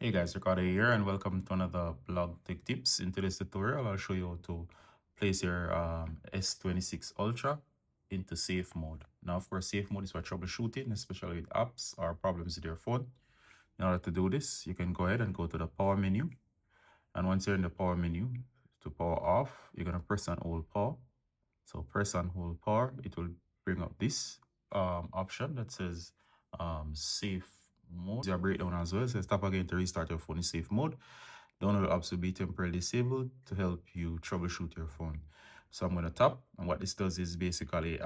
Hey guys, Ricardo here and welcome to another blog tech tips. In today's tutorial, I'll show you how to place your S26 Ultra into safe mode. Now, of course, safe mode is for troubleshooting, especially with apps or problems with your phone. In order to do this, you can go ahead and go to the power menu. And once you're in the power menu, to power off, you're going to press and hold power. So press and hold power, it will bring up this option that says safe mode. Your breakdown as well. It says tap again to restart your phone in safe mode. Download apps will be temporarily disabled to help you troubleshoot your phone. So I'm going to tap, and what this does is basically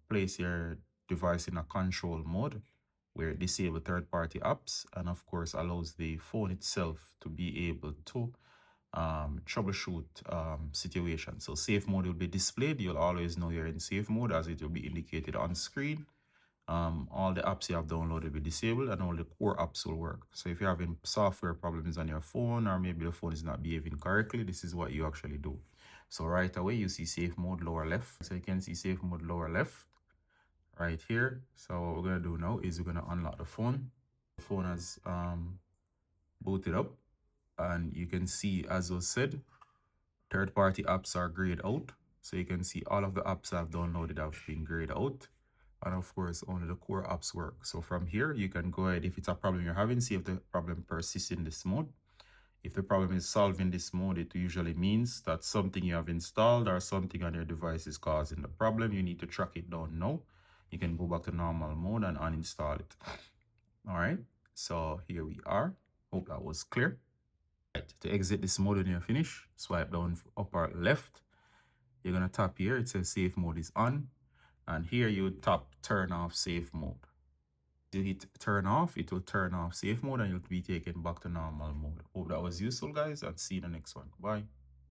place your device in a control mode where it disables third-party apps and of course allows the phone itself to be able to troubleshoot situation. So safe mode will be displayed. You'll always know you're in safe mode as it will be indicated on screen. All the apps you have downloaded will be disabled and all the core apps will work. So if you're having software problems on your phone or maybe the phone is not behaving correctly, this is what you actually do. So right away you see safe mode lower left. So you can see safe mode lower left right here. So what we're going to do now is we're going to unlock the phone. The phone has booted up. And you can see, as was said, third-party apps are grayed out. So you can see all of the apps I've downloaded have been grayed out. And of course, only the core apps work. So from here, you can go ahead, if it's a problem you're having, see if the problem persists in this mode. If the problem is solved in this mode, it usually means that something you have installed or something on your device is causing the problem. You need to track it down now. You can go back to normal mode and uninstall it. All right, so here we are. Hope that was clear. To exit this mode when you're finished, swipe down upper left. You're going to tap here. It says safe mode is on. And here you tap turn off safe mode. You hit turn off, it will turn off safe mode and you'll be taken back to normal mode. Hope that was useful, guys, and see you in the next one. Bye.